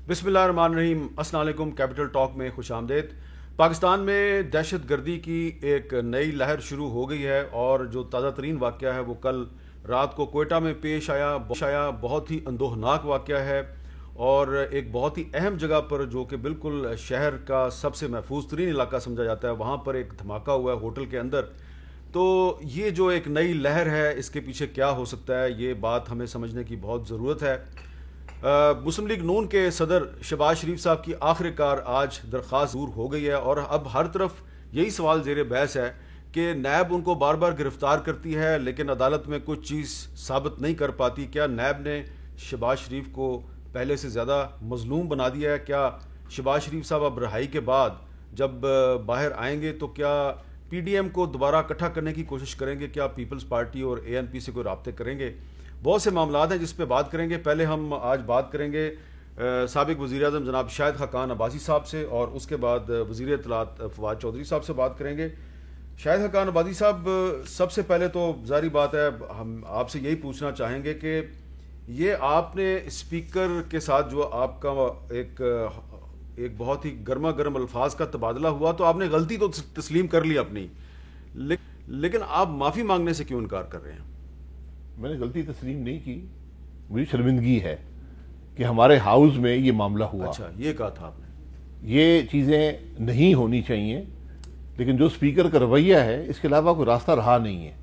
بسم اللہ الرحمن الرحیم۔ السلام علیکم۔ کیپٹل ٹاک میں خوش آمدید۔ پاکستان میں دہشت گردی کی ایک نئی لہر شروع ہو گئی ہے، اور جو تازہ ترین واقعہ ہے وہ کل رات کو کوئٹہ میں پیش آیا۔ بہت ہی اندوہناک واقعہ ہے، اور ایک بہت ہی اہم جگہ پر جو کہ بالکل شہر کا سب سے محفوظ ترین علاقہ سمجھا جاتا ہے، وہاں پر ایک دھماکہ ہوا ہے ہوٹل کے اندر۔ تو یہ جو ایک نئی لہر ہے، اس کے پیچھے کیا ہو سکتا ہے، یہ بات ہمیں سمجھنے کی بہت ضرورت ہے۔ مسلم لیگ نون کے صدر شہباز شریف صاحب کی آخر کار آج درخواست دور ہو گئی ہے، اور اب ہر طرف یہی سوال زیر بحث ہے کہ نیب ان کو بار بار گرفتار کرتی ہے لیکن عدالت میں کچھ چیز ثابت نہیں کر پاتی۔ کیا نیب نے شہباز شریف کو پہلے سے زیادہ مظلوم بنا دیا ہے؟ کیا شہباز شریف صاحب اب رہائی کے بعد جب باہر آئیں گے تو کیا پی ڈی ایم کو دوبارہ اکٹھا کرنے کی کوشش کریں گے؟ کیا پیپلز پارٹی اور اے این پی سے کوئی رابطے کریں گے؟ بہت سے معاملات ہیں جس پہ بات کریں گے۔ پہلے ہم آج بات کریں گے سابق وزیر اعظم جناب شاہد خاقان عباسی صاحب سے، اور اس کے بعد وزیر اطلاعات فواد چودھری صاحب سے بات کریں گے۔ شاہد خاقان عباسی صاحب، سب سے پہلے تو ظاہری بات ہے ہم آپ سے یہی پوچھنا چاہیں گے کہ یہ آپ نے اسپیکر کے ساتھ جو آپ کا ایک بہت ہی گرما گرم الفاظ کا تبادلہ ہوا، تو آپ نے غلطی تو تسلیم کر لی اپنی، لیکن آپ معافی مانگنے سے کیوں انکار کر رہے ہیں؟ میں نے غلطی تسلیم نہیں کی، مجھے شرمندگی ہے کہ ہمارے ہاؤس میں یہ معاملہ ہوا۔ اچھا، یہ کہا تھا آپ نے؟ یہ چیزیں نہیں ہونی چاہیے، لیکن جو اسپیکر کا رویہ ہے اس کے علاوہ کوئی راستہ رہا نہیں ہے۔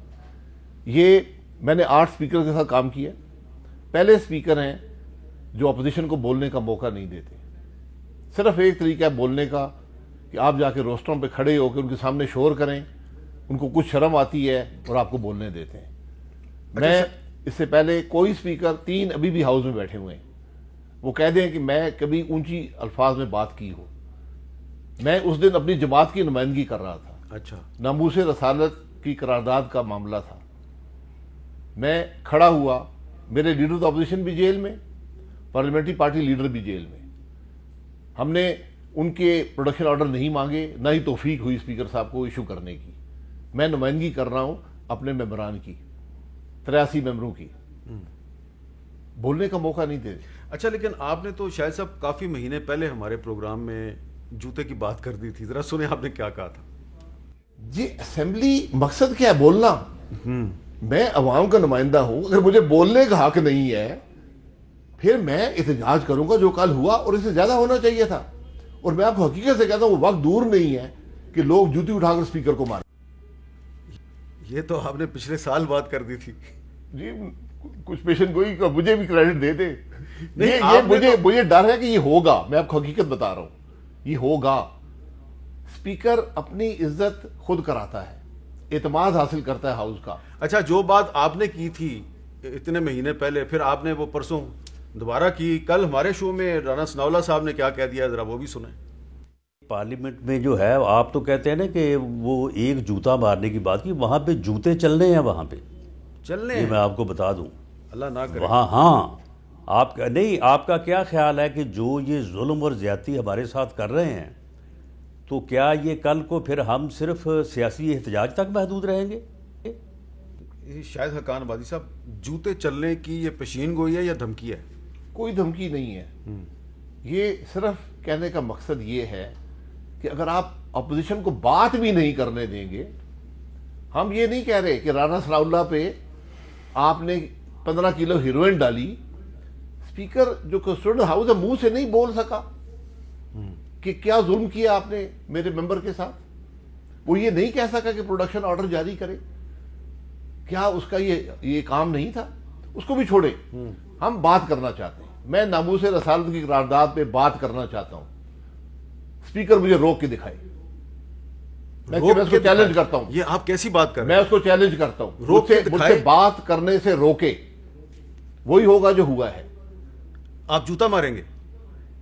یہ میں نے 8 اسپیکر کے ساتھ کام کیا۔ پہلے اسپیکر ہیں جو اپوزیشن کو بولنے کا موقع نہیں دیتے۔ صرف ایک طریقہ ہے بولنے کا کہ آپ جا کے روسٹروں پہ کھڑے ہو کے ان کے سامنے شور کریں، ان کو کچھ شرم آتی ہے اور آپ کو بولنے دیتے ہیں۔ میں اس سے پہلے کوئی اسپیکر 3 ابھی بھی ہاؤس میں بیٹھے ہوئے ہیں، وہ کہہ دیں کہ میں کبھی اونچی الفاظ میں بات کی ہو۔ میں اس دن اپنی جماعت کی نمائندگی کر رہا تھا۔ اچھا، ناموس رسالت کی قرارداد کا معاملہ تھا۔ میں کھڑا ہوا، میرے لیڈر آف اپوزیشن بھی جیل میں، پارلیمنٹری پارٹی لیڈر بھی جیل میں۔ ہم نے ان کے پروڈکشن آرڈر نہیں مانگے، نہ ہی توفیق ہوئی اسپیکر صاحب کو ایشو کرنے کی۔ میں نمائندگی کر رہا ہوں اپنے ممبران کی، 83 ممبروں کی، بولنے کا موقع نہیں دے۔ اچھا، لیکن آپ نے تو شاید صاحب کافی مہینے پہلے ہمارے پروگرام میں جوتے کی بات کر دی تھی، ذرا سنیں آپ نے کیا کہا تھا۔ جی، اسمبلی مقصد کیا ہے؟ بولنا۔ میں عوام کا نمائندہ ہوں، اگر مجھے بولنے کا حق نہیں ہے پھر میں احتجاج کروں گا جو کل ہوا، اور اس سے زیادہ ہونا چاہیے تھا۔ اور میں آپ کو حقیقت سے کہتا ہوں، وہ وقت دور نہیں ہے کہ لوگ جوتی اٹھا کر اسپیکر کو ماریں۔ یہ تو آپ نے پچھلے سال بات کر دی تھی۔ جی، کچھ پیشن گوئی کا مجھے بھی کریڈٹ دے دے۔ نہیں، مجھے ڈر ہے کہ یہ ہوگا، میں آپ کو حقیقت بتا رہا ہوں، یہ ہوگا۔ اسپیکر اپنی عزت خود کراتا ہے، اعتماد حاصل کرتا ہے ہاؤس کا۔ اچھا، جو بات آپ نے کی تھی اتنے مہینے پہلے، پھر آپ نے وہ پرسوں دوبارہ کی۔ کل ہمارے شو میں رانا ثناءاللہ صاحب نے کیا کہہ دیا، ذرا وہ بھی سنیں۔ پارلیمنٹ میں جو ہے، آپ تو کہتے ہیں نا کہ وہ ایک جوتا مارنے کی بات کی، وہاں پہ جوتے چلنے ہیں، وہاں پہ چلنے یہ میں آپ کو بتا دوں، اللہ نہ کرے وہاں۔ ہاں، آپ کا نہیں، آپ کا کیا خیال ہے کہ جو یہ ظلم اور زیادتی ہمارے ساتھ کر رہے ہیں، تو کیا یہ کل کو پھر ہم صرف سیاسی احتجاج تک محدود رہیں گے؟ شاہد خاقان عباسی صاحب، جوتے چلنے کی یہ پیشین گوئی ہے یا دھمکی ہے؟ کوئی دھمکی نہیں ہے، یہ صرف کہنے کا مقصد یہ ہے کہ اگر آپ اپوزیشن کو بات بھی نہیں کرنے دیں گے، ہم یہ نہیں کہہ رہے کہ رانا ثناءاللہ پہ آپ نے 15 کلو ہیروئن ڈالی، اسپیکر جو کنسٹیٹیوشن ہاؤس ہے منہ سے نہیں بول سکا کہ کیا ظلم کیا آپ نے میرے ممبر کے ساتھ۔ وہ یہ نہیں کہہ سکا کہ پروڈکشن آرڈر جاری کرے۔ کیا اس کا یہ کام نہیں تھا؟ اس کو بھی چھوڑے، ہم بات کرنا چاہتے ہیں۔ میں ناموس رسالت کی قرارداد پہ بات کرنا چاہتا ہوں، اسپیکر مجھے روک کے دکھائے۔ میں اس کو چیلنج کرتا ہوں۔ یہ آپ کیسی بات کر رہے میں ہیں؟ اس کو چیلنج کرتا ہوں، روک کے مجھ سے بات کرنے سے روکے، وہی ہوگا جو ہوا ہے۔ آپ جوتا ماریں گے؟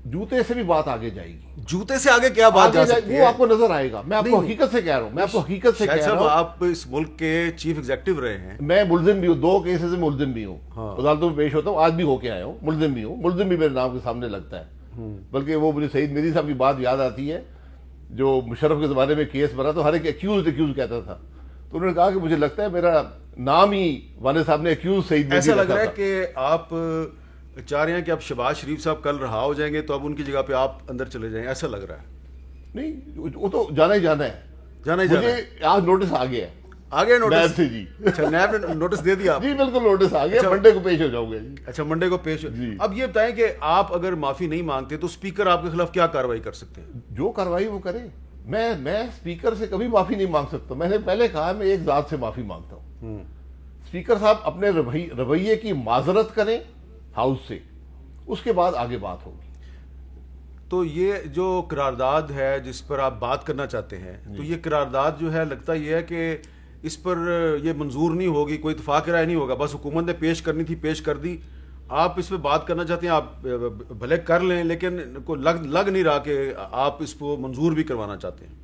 جوتے سے بھی بات آگے جائے گی۔ جوتے سے آگے کیا بات جا سکتی ہے؟ وہ آپ کو نظر آئے گا۔ میں آپ کو حقیقت سے کہہ رہا ہوں، میں آپ کو حقیقت سے کہہ رہا ہوں۔ آپ اس ملک کے چیف ایگزیکٹو رہے ہیں۔ میں ملزم بھی ہوں، 2 کیسز میں ملزم بھی ہوں، عدالتوں میں پیش ہوتا ہوں، آج بھی ہو کے آیا ہوں، ملزم بھی ہوں۔ ملزم بھی میرے نام کے سامنے لگتا ہے، بلکہ وہ مجھے سعید میری صاحب کی بات یاد آتی ہے، جو مشرف کے زمانے میں کیس بنا تو ہر ایک ایکیوز کہتا تھا، تو انہوں نے کہا کہ مجھے لگتا ہے میرا نام ہی والد صاحب نے ایکیوز سعید میری ایسا لگ رہا ہے کہ آپ چاہ رہے ہیں کہ اب شہباز شریف صاحب کل رہا ہو جائیں گے تو اب ان کی جگہ پہ آپ اندر چلے جائیں، ایسا لگ رہا ہے؟ نہیں، وہ تو جانا ہی جانا ہے. جانا ہی جانا ہے. مجھے آج نوٹس آ گیا ہے آگے نیب نوٹس سے. جی اچھا، نیب نے نوٹس دے دیا؟ جی بالکل نوٹس آ گیا، منڈے کو پیش ہو جاؤں گے. جی اچھا، منڈے کو پیش. جی. اب یہ بتائیں کہ آپ اگر معافی نہیں مانگتے تو اسپیکر آپ کے خلاف کیا کارروائی کر سکتے ہیں؟ جو کارروائی وہ کرے. میں اسپیکر سے کبھی معافی نہیں مانگ سکتا. میں نے پہلے کہا میں ایک ذات سے معافی مانگتا ہوں. اسپیکر صاحب اپنے رویے کی معذرت کریں ہاؤس سے، اس کے بعد آگے بات ہوگی. تو یہ جو قرارداد ہے جس پر آپ بات کرنا چاہتے ہیں، تو یہ قرارداد جو ہے لگتا یہ ہے کہ اس پر یہ منظور نہیں ہوگی، کوئی اتفاق رائے نہیں ہوگا، بس حکومت نے پیش کرنی تھی، پیش کر دی. آپ اس پہ بات کرنا چاہتے ہیں، آپ بھلے کر لیں، لیکن کو لگ نہیں رہا کہ آپ اس کو منظور بھی کروانا چاہتے ہیں.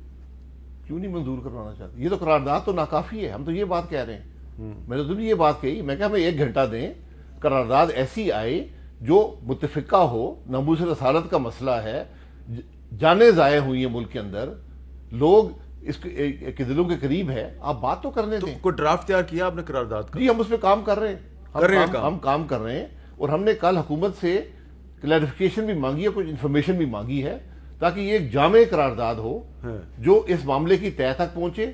کیوں نہیں منظور کروانا چاہتے؟ یہ تو قرارداد تو ناکافی ہے. ہم تو یہ بات کہہ رہے ہیں. میں نے تو یہ بات کہی، میں کہا ہمیں 1 گھنٹہ دیں، قرارداد ایسی آئے جو متفقہ ہو. ناموس رسالت کا مسئلہ ہے، جانیں ضائع ہوئی ہیں ملک کے اندر، لوگ اس کے دلوں کے قریب ہے. آپ بات تو کرنے دیں. کوئی ڈرافٹ تیار کیا آپ نے قرارداد کا؟ جی ہم اس پہ کام کر رہے ہیں. ہم کام کر رہے ہیں، اور ہم نے کل حکومت سے کلیریفیکیشن بھی مانگی ہے، کچھ انفارمیشن بھی مانگی ہے، تاکہ یہ ایک جامع قرارداد ہو جو اس معاملے کی تہہ تک پہنچے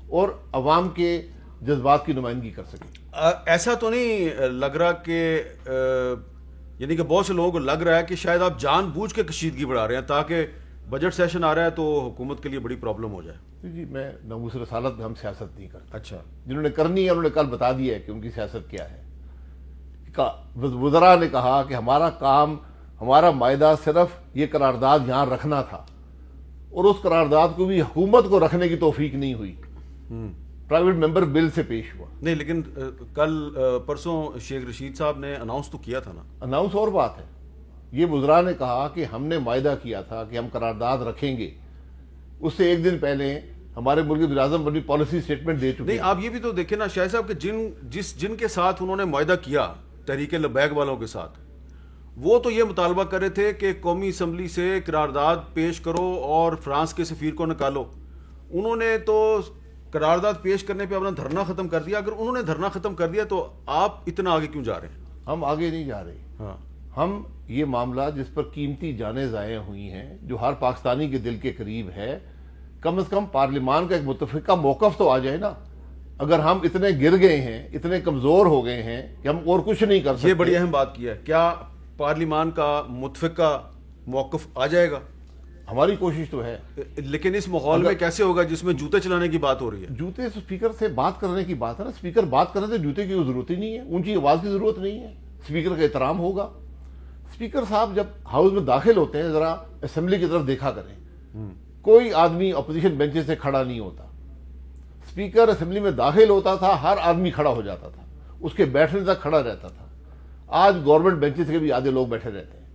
اور عوام کے جذبات کی نمائندگی کر سکے. ایسا تو نہیں لگ رہا کہ یعنی کہ بہت سے لوگوں کو لگ رہا ہے کہ شاید آپ جان بوجھ کے کشیدگی بڑھا رہے ہیں تاکہ بجٹ سیشن آ رہا ہے تو حکومت کے لیے بڑی پرابلم ہو جائے؟ جی میں ناموس رسالت میں ہم سیاست نہیں کرتے. اچھا. جنہوں نے کرنی ہے انہوں نے کل بتا دیا ہے کہ ان کی سیاست کیا ہے. وزراء نے کہا کہ ہمارا کام، ہمارا معاہدہ صرف یہ قرارداد یہاں رکھنا تھا، اور اس قرارداد کو بھی حکومت کو رکھنے کی توفیق نہیں ہوئی، پرائیویٹ ممبر بل سے پیش ہوا. نہیں، لیکن کل پرسوں شیخ رشید صاحب نے اناؤنس تو کیا تھا نا. اناؤنس اور بات ہے. یہ وزراء نے کہا کہ ہم نے معاہدہ کیا تھا کہ ہم قرارداد رکھیں گے. اس سے 1 دن پہلے ہمارے ملک وزیر اعظم اپنی پالیسی سٹیٹمنٹ دے چکے. نہیں، آپ یہ بھی تو دیکھیں نا شاہد صاحب کہ جن کے ساتھ انہوں نے معاہدہ کیا تحریک لبیک والوں کے ساتھ، وہ تو یہ مطالبہ کر رہے تھے کہ قومی اسمبلی سے قرارداد پیش کرو اور فرانس کے سفیر کو نکالو. انہوں نے تو قرارداد پیش کرنے پہ اپنا دھرنا ختم کر دیا. اگر انہوں نے دھرنا ختم کر دیا تو آپ اتنا آگے کیوں جا رہے ہیں؟ ہم آگے نہیں جا رہے. ہاں، ہم یہ معاملہ جس پر قیمتی جانیں ضائع ہوئی ہیں، جو ہر پاکستانی کے دل کے قریب ہے، کم از کم پارلیمان کا ایک متفقہ موقف تو آ جائے نا. اگر ہم اتنے گر گئے ہیں، اتنے کمزور ہو گئے ہیں کہ ہم اور کچھ نہیں کر سکتے. یہ بڑی اہم بات کی ہے. کیا پارلیمان کا متفقہ موقف آ جائے گا؟ ہماری کوشش تو ہے. لیکن اس ماحول میں کیسے ہوگا جس میں جوتے چلانے کی بات ہو رہی ہے؟ جوتے اسپیکر سے بات کرنے کی بات ہے نا. اسپیکر بات کرنے سے جوتے کی ضرورت ہی نہیں ہے، اونچی آواز کی ضرورت نہیں ہے. اسپیکر کا احترام ہوگا. اسپیکر صاحب جب ہاؤس میں داخل ہوتے ہیں ذرا اسمبلی کی طرف دیکھا کریں. کوئی آدمی اپوزیشن بینچز سے کھڑا نہیں ہوتا. اسپیکر اسمبلی میں داخل ہوتا تھا، ہر آدمی کھڑا ہو جاتا تھا، اس کے بیٹھنے تک کھڑا رہتا تھا. آج گورنمنٹ بینچز کے بھی آدھے لوگ بیٹھے رہتے ہیں.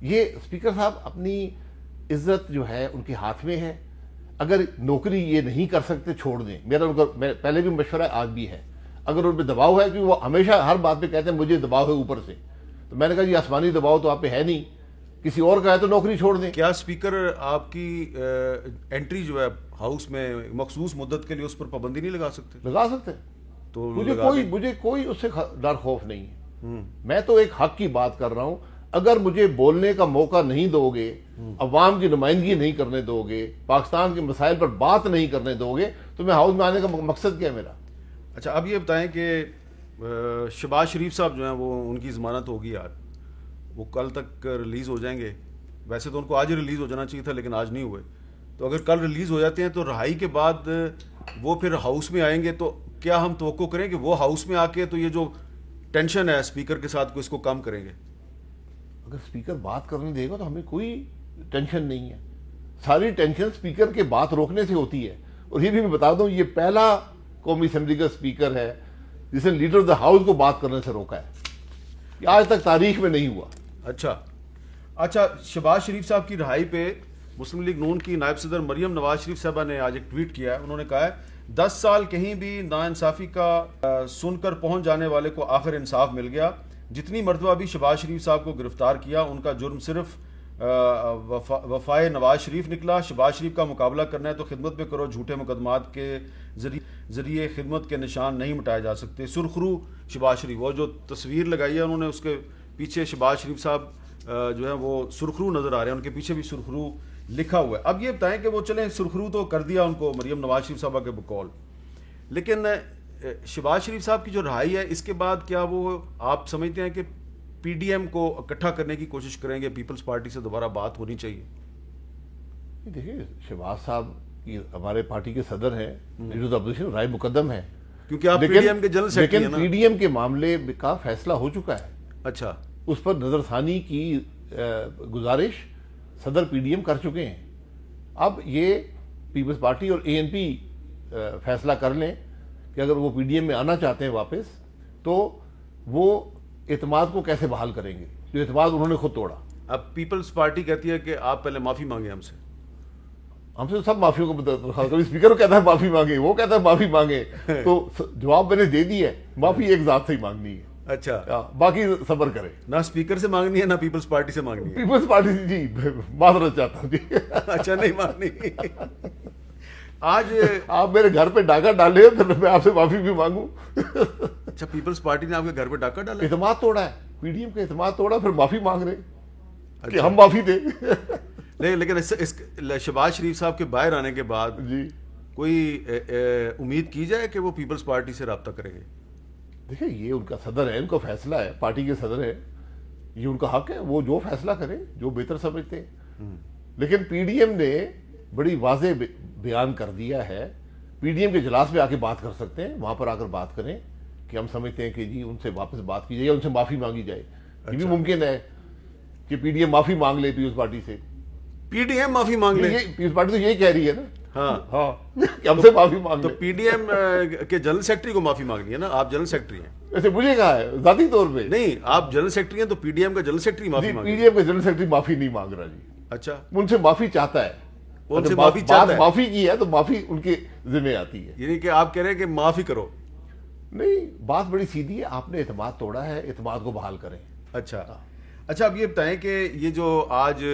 یہ اسپیکر صاحب اپنی عزت جو ہے ان کے ہاتھ میں ہے. اگر نوکری یہ نہیں کر سکتے چھوڑ دیں. میرا ان کو پہلے بھی مشورہ ہے، آج بھی ہے. اگر ان پہ دباؤ ہے، کیونکہ وہ ہمیشہ ہر بات پہ کہتے ہیں مجھے دباؤ ہے اوپر سے، تو میں نے کہا جی آسمانی دباؤ تو آپ پہ ہے نہیں، کسی اور کا ہے تو نوکری چھوڑ دیں. کیا اسپیکر آپ کی انٹری جو ہے ہاؤس میں مخصوص مدت کے لیے اس پر پابندی نہیں لگا سکتے؟ لگا سکتے. تو مجھے کوئی اس سے ڈر خوف نہیں ہے. میں تو ایک حق کی بات کر رہا ہوں. اگر مجھے بولنے کا موقع نہیں دو گے، عوام کی نمائندگی نہیں کرنے دو گے، پاکستان کے مسائل پر بات نہیں کرنے دو گے، تو میں ہاؤس میں آنے کا مقصد کیا ہے میرا؟ اچھا، اب یہ بتائیں کہ شہباز شریف صاحب جو ہیں وہ ان کی ضمانت ہوگی یار، وہ کل تک ریلیز ہو جائیں گے. ویسے تو ان کو آج ہی ریلیز ہو جانا چاہیے تھا لیکن آج نہیں ہوئے. تو اگر کل ریلیز ہو جاتے ہیں تو رہائی کے بعد وہ پھر ہاؤس میں آئیں گے، تو کیا ہم توقع کریں کہ وہ ہاؤس میں آ کے تو یہ جو ٹینشن ہے اسپیکر کے ساتھ کو اس کو کم کریں گے؟ اگر اسپیکر بات کرنے دے گا تو ہمیں کوئی ٹینشن نہیں ہے. ساری ٹینشن اسپیکر کے بات روکنے سے ہوتی ہے. اور یہ بھی میں بتا دوں، یہ پہلا قومی اسمبلی کا اسپیکر ہے جس نے لیڈر آف دا ہاؤس کو بات کرنے سے روکا ہے. یہ آج تک تاریخ میں نہیں ہوا. اچھا، شہباز شریف صاحب کی رہائی پہ مسلم لیگ نون کی نائب صدر مریم نواز شریف صاحبہ نے آج ایک ٹویٹ کیا ہے. انہوں نے کہا ہے 10 سال کہیں بھی ناانصافی کا سن کر پہنچ جانے والے کو آخر انصاف مل گیا. جتنی مرتبہ بھی شہباز شریف صاحب کو گرفتار کیا ان کا جرم صرف وفائے نواز شریف نکلا. شہباز شریف کا مقابلہ کرنا ہے تو خدمت میں کرو. جھوٹے مقدمات کے ذریعے خدمت کے نشان نہیں مٹائے جا سکتے. سرخرو شہباز شریف، وہ جو تصویر لگائی ہے انہوں نے اس کے پیچھے شہباز شریف صاحب جو ہے وہ سرخرو نظر آ رہے ہیں, ان کے پیچھے بھی سرخرو لکھا ہوا ہے. اب یہ بتائیں کہ وہ چلیں سرخرو تو کر دیا ان کو مریم نواز شریف صاحبہ کے بقول, لیکن شہباز شریف صاحب کی جو رہائی ہے اس کے بعد کیا وہ آپ سمجھتے ہیں کہ پی ڈی ایم کو اکٹھا کرنے کی کوشش کریں گے, پیپلز پارٹی سے دوبارہ بات ہونی چاہیے؟ دیکھیے شہباز صاحب کی ہمارے پارٹی کے صدر ہیں, لیڈر اپوزیشن, رائے مقدم ہے, کیونکہ آپ پی ڈی ایم کے جنرل سیکرٹری ہیں نا. لیکن پی ڈی ایم کے معاملے کا فیصلہ ہو چکا ہے. اچھا, اس پر نظر ثانی کی گزارش صدر پی ڈی ایم کر چکے ہیں. اب یہ پیپلز پارٹی اور اے این پی فیصلہ کر لیں کہ اگر وہ پی ڈی ایم میں آنا چاہتے ہیں واپس, تو وہ اعتماد کو کیسے بحال کریں گے جو اعتماد انہوں نے خود توڑا. اب پیپلز پارٹی کہتی ہے کہ آپ پہلے معافی مانگیں ہم سے. ہم سے سب معافیوں کو درخواست کریں, اسپیکر کو کہتا ہے معافی مانگے, وہ کہتا ہے معافی مانگے, تو جواب میں نے دے دی ہے, معافی ایک ذات سے ہی مانگنی ہے. اچھا, باقی صبر کرے, نہ اسپیکر سے مانگنی ہے نہ پیپلز پارٹی سے مانگنی ہے. پیپلز پارٹی سے جی معذرت چاہتا ہوں جی. اچھا, نہیں مانگنی. آج آپ میرے گھر پہ ڈاکہ ڈالے پھر میں آپ سے معافی بھی مانگوں. اچھا, پیپلز پارٹی نے آپ کے گھر پہ ڈاکہ ڈالا, اعتماد توڑا ہے, پی ڈی ایم کا اعتماد توڑا, پھر معافی مانگ رہے کہ ہم معافی دیں. لیکن شہباز شریف صاحب کے باہر آنے کے بعد جی کوئی امید کی جائے کہ وہ پیپلز پارٹی سے رابطہ کریں گے؟ دیکھیں یہ ان کا صدر ہے, ان کا فیصلہ ہے, پارٹی کے صدر ہے, یہ ان کا حق ہے, وہ جو فیصلہ کریں جو بہتر سمجھتے ہیں. لیکن پی ڈی ایم نے بڑی واضح بیان کر دیا ہے, پی ڈی ایم کے اجلاس میں آ کے بات کر سکتے ہیں, وہاں پر آ کر بات کریں کہ ہم سمجھتے ہیں کہ جی ان سے واپس بات کی جائے یا ان سے معافی مانگی جائے. یہ بھی ممکن ہے کہ پی ڈی ایم معافی مانگ لے پیپلز پارٹی سے. پی ڈی ایم معافی مانگ لے؟ پیپلز پارٹی تو یہی کہہ رہی ہے نا. ہاں ہاں, کہ ہم سے معافی مانگ تو لے. پی ڈی ایم کے جنرل سیکرٹری کو معافی مانگنی ہے نا, آپ جنرل سیکرٹری ہیں. ایسے مجھے کہا ہے ذاتی طور پہ نہیں, آپ جنرل سیکرٹری ہیں تو پی ڈی ایم کا جنرل سیکرٹری معافی مانگے. پی ڈی ایم کا جنرل سیکرٹری معافی نہیں مانگ رہا جی. اچھا, ان سے معافی چاہتا ہے, ان سے معافی چاہتا ہے, معافی کی ہے تو معافی ان کے ذمہ آتی ہے. یعنی کہ آپ کہہ رہے ہیں کہ معافی کرو. نہیں, بات بڑی سیدھی ہے, آپ نے اعتماد توڑا ہے, اعتماد کو بحال کریں. اچھا اچھا, اب یہ بتائیں کہ یہ جو آج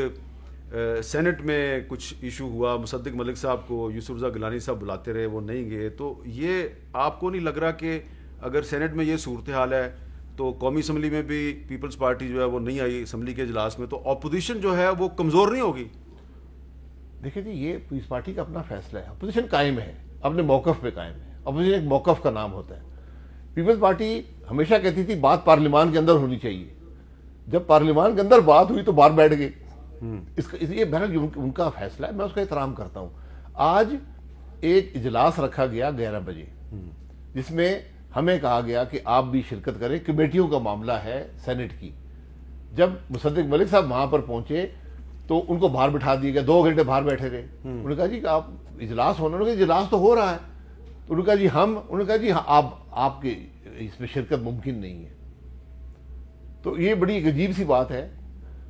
سینٹ میں کچھ ایشو ہوا, مصدق ملک صاحب کو یوسف رضا گیلانی صاحب بلاتے رہے, وہ نہیں گئے, تو یہ آپ کو نہیں لگ رہا کہ اگر سینٹ میں یہ صورتحال ہے تو قومی اسمبلی میں بھی پیپلز پارٹی جو ہے وہ نہیں آئی اسمبلی کے اجلاس میں, تو اپوزیشن جو ہے وہ کمزور نہیں ہوگی؟ دیکھیں جی, یہ پیپلز پارٹی کا اپنا فیصلہ ہے, اپوزیشن قائم ہے, اپنے موقف پہ قائم ہے. اپوزیشن ایک موقف کا نام ہوتا ہے. پیپلز پارٹی ہمیشہ کہتی تھی بات پارلیمان کے اندر ہونی چاہیے, جب پارلیمان کے اندر بات ہوئی تو باہر بیٹھ گئے. یہ بہرحال ان کا فیصلہ ہے, میں اس کا احترام کرتا ہوں. آج ایک اجلاس رکھا گیا 11 بجے, جس میں ہمیں کہا گیا کہ آپ بھی شرکت کریں, کمیٹیوں کا معاملہ ہے سینٹ کی. جب مصدق ملک صاحب وہاں پر پہنچے تو ان کو باہر بٹھا دیا گیا, 2 گھنٹے باہر بیٹھے رہے. انہوں نے کہا جی کہ آپ اجلاس ہونا, انہوں نے کہا اجلاس تو ہو رہا ہے. انہوں نے کہا جی انہوں نے کہا جی آپ کے اس میں شرکت ممکن نہیں ہے. تو یہ بڑی ایک عجیب سی بات ہے.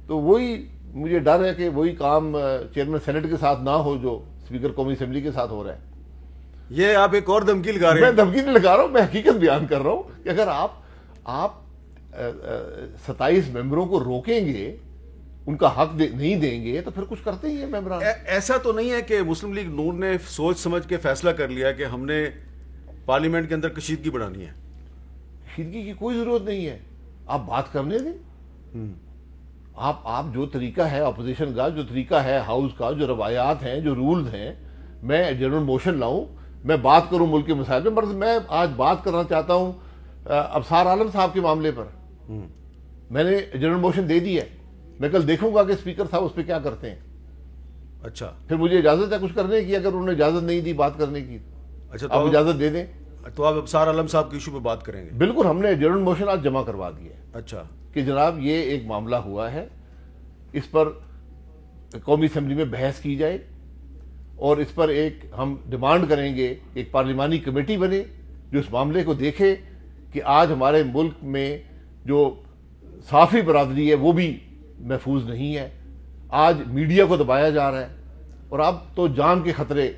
تو وہی مجھے ڈر ہے کہ وہی کام چیئرمین سینٹ کے ساتھ نہ ہو جو اسپیکر قومی اسمبلی کے ساتھ ہو رہا ہے. یہ آپ ایک اور دھمکی لگا رہے ہیں؟ میں دھمکی نہیں لگا رہا ہوں, میں حقیقت بیان کر رہا ہوں کہ اگر آپ 27 ممبروں کو روکیں گے, ان کا حق نہیں دیں گے, تو پھر کچھ کرتے ہی ہیں ممبران. ایسا تو نہیں ہے کہ مسلم لیگ نون نے سوچ سمجھ کے فیصلہ کر لیا کہ ہم نے پارلیمنٹ کے اندر کشیدگی بڑھانی ہے؟ کشیدگی کی کوئی ضرورت نہیں ہے, آپ بات کرنے دیں. آپ جو طریقہ ہے اپوزیشن کا, جو طریقہ ہے ہاؤس کا, جو روایات ہیں, جو رولز ہیں, میں جنرل موشن لاؤں, میں بات کروں ملک کے مسائل میں. میں آج بات کرنا چاہتا ہوں ابصار عالم صاحب کے معاملے پر. میں نے جنرل موشن دے دی ہے, میں کل دیکھوں گا کہ اسپیکر صاحب اس پہ کیا کرتے ہیں. اچھا, پھر مجھے اجازت ہے کچھ کرنے کی, اگر انہوں نے اجازت نہیں دی بات کرنے کی. اچھا, آپ اجازت دے دیں تو آپ ابصار عالم صاحب کے ایشو پہ بات کریں گے؟ بالکل, ہم نے جنرل موشن آج جمع کروا دیا ہے. اچھا, کہ جناب یہ ایک معاملہ ہوا ہے, اس پر قومی اسمبلی میں بحث کی جائے, اور اس پر ایک ہم ڈیمانڈ کریں گے ایک پارلیمانی کمیٹی بنے جو اس معاملے کو دیکھے کہ آج ہمارے ملک میں جو صحافی برادری ہے وہ بھی محفوظ نہیں ہے. آج میڈیا کو دبایا جا رہا ہے, اور اب تو جان کے خطرے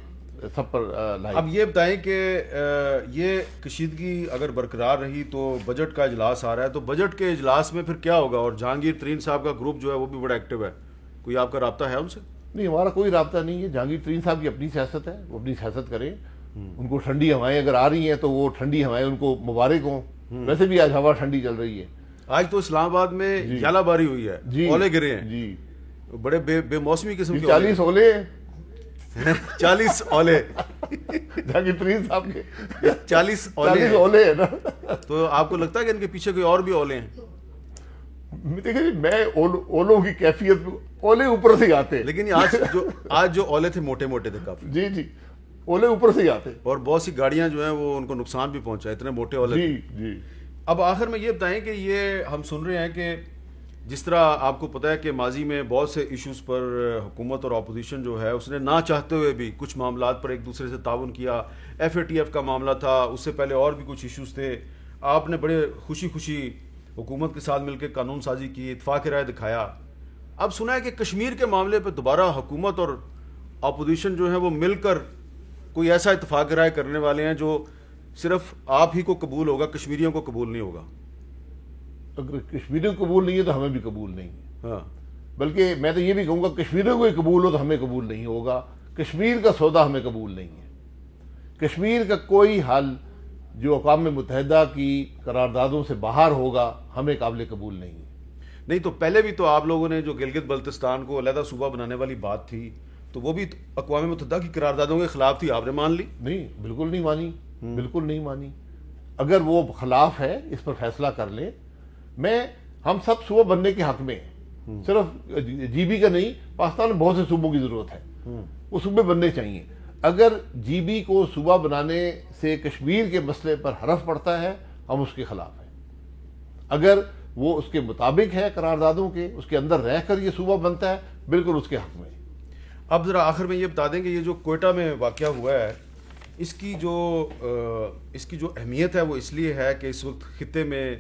سب پر لائے. اب یہ بتائیں کہ یہ کشیدگی اگر برقرار رہی تو بجٹ کا اجلاس آ رہا ہے, تو بجٹ کے اجلاس میں پھر کیا ہوگا؟ اور جہانگیر ترین صاحب کا گروپ جو ہے وہ بھی بڑا ایکٹیو ہے, کوئی آپ کا رابطہ ہے ان سے؟ نہیں, ہمارا کوئی رابطہ نہیں ہے. جہانگیر ترین صاحب کی اپنی سیاست ہے, وہ اپنی سیاست کریں. ان کو ٹھنڈی ہوائیں اگر آ رہی ہیں تو وہ ٹھنڈی ہوائیں ان کو مبارک ہوں. ویسے بھی آج ہوا ٹھنڈی چل رہی ہے. آج تو اسلام آباد میں یالہ باری ہوئی ہے, اولے گرے ہیں جی, بڑے بے موسمی قسم کے 40 اولے 40 اولے جہانگیر ترین صاحب کے 40 اولے ہیں نا. تو آپ کو لگتا ہے کہ ان کے پیچھے کوئی اور بھی اولے ہیں؟ دیکھیں جی, میں اولوں کی کیفیت, اولے اوپر سے آتے ہیں, لیکن آج جو اولے تھے موٹے موٹے تھے کافی. جی جی, اولے اوپر سے آتے, اور بہت سی گاڑیاں جو ہیں وہ ان کو نقصان بھی پہنچا, اتنے موٹے اولے. جی جی. اب آخر میں یہ بتائیں کہ یہ ہم سن رہے ہیں کہ جس طرح آپ کو پتہ ہے کہ ماضی میں بہت سے ایشوز پر حکومت اور اپوزیشن جو ہے اس نے نہ چاہتے ہوئے بھی کچھ معاملات پر ایک دوسرے سے تعاون کیا. FATF کا معاملہ تھا, اس سے پہلے اور بھی کچھ ایشوز تھے. آپ نے بڑے خوشی حکومت کے ساتھ مل کے قانون سازی کی, اتفاق رائے دکھایا. اب سنا ہے کہ کشمیر کے معاملے پہ دوبارہ حکومت اور اپوزیشن جو ہے وہ مل کر کوئی ایسا اتفاق رائے کرنے والے ہیں جو صرف آپ ہی کو قبول ہوگا, کشمیریوں کو قبول نہیں ہوگا. اگر کشمیریوں کو قبول نہیں ہے تو ہمیں بھی قبول نہیں ہے. ہاں, بلکہ میں تو یہ بھی کہوں گا کشمیریوں کو قبول ہو تو ہمیں قبول نہیں ہوگا. کشمیر کا سودا ہمیں قبول نہیں ہے. کشمیر کا کوئی حل جو اقوام متحدہ کی قراردادوں سے باہر ہوگا ہمیں قابل قبول نہیں ہے. نہیں تو پہلے بھی تو آپ لوگوں نے جو گلگت بلتستان کو علیحدہ صوبہ بنانے والی بات تھی تو وہ بھی اقوام متحدہ کی قراردادوں کے خلاف تھی, آپ نے مان لی؟ نہیں, بالکل نہیں مانی, بالکل نہیں مانی. اگر وہ خلاف ہے اس پر فیصلہ کر لیں. ہم سب صوبہ بننے کے حق میں ہیں, صرف جی بی کا نہیں, پاکستان میں بہت سے صوبوں کی ضرورت ہے, وہ صوبے بننے چاہیے. اگر جی بی کو صوبہ بنانے سے کشمیر کے مسئلے پر حرف پڑتا ہے ہم اس کے خلاف ہیں. اگر وہ اس کے مطابق ہے قراردادوں کے, اس کے اندر رہ کر یہ صوبہ بنتا ہے, بالکل اس کے حق میں. اب ذرا آخر میں یہ بتا دیں کہ یہ جو کوئٹہ میں واقعہ ہوا ہے اس کی جو اہمیت ہے وہ اس لیے ہے کہ اس وقت خطے میں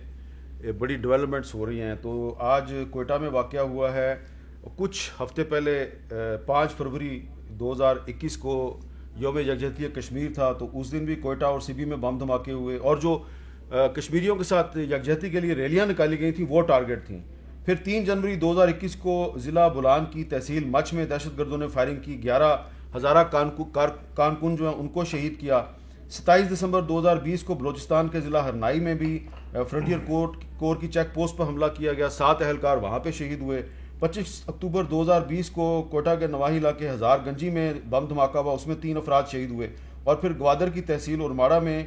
بڑی ڈیولپمنٹس ہو رہی ہیں. تو آج کوئٹہ میں واقعہ ہوا ہے, کچھ ہفتے پہلے 5 فروری 2021 کو یوم یکجہتی کشمیر تھا, تو اس دن بھی کوئٹہ اور سی بی میں بم دھماکے ہوئے, اور جو کشمیریوں کے ساتھ یکجہتی کے لیے ریلیاں نکالی گئی تھیں وہ ٹارگٹ تھیں. پھر 3 جنوری 2021 کو ضلع بولان کی تحصیل مچھ میں دہشت گردوں نے فائرنگ کی, 11 ہزارہ کارکن جو ہیں ان کو شہید کیا. 27 دسمبر 2020 کو بلوچستان کے ضلع ہرنائی میں بھی فرنٹیئر کور کی چیک پوسٹ پر حملہ کیا گیا, 7 اہلکار وہاں پہ شہید ہوئے. 25 اکتوبر 2020 کو کوئٹہ کے نواحی علاقے ہزار گنجی میں بم دھماکہ ہوا, اس میں 3 افراد شہید ہوئے. اور پھر گوادر کی تحصیل اورماڑہ میں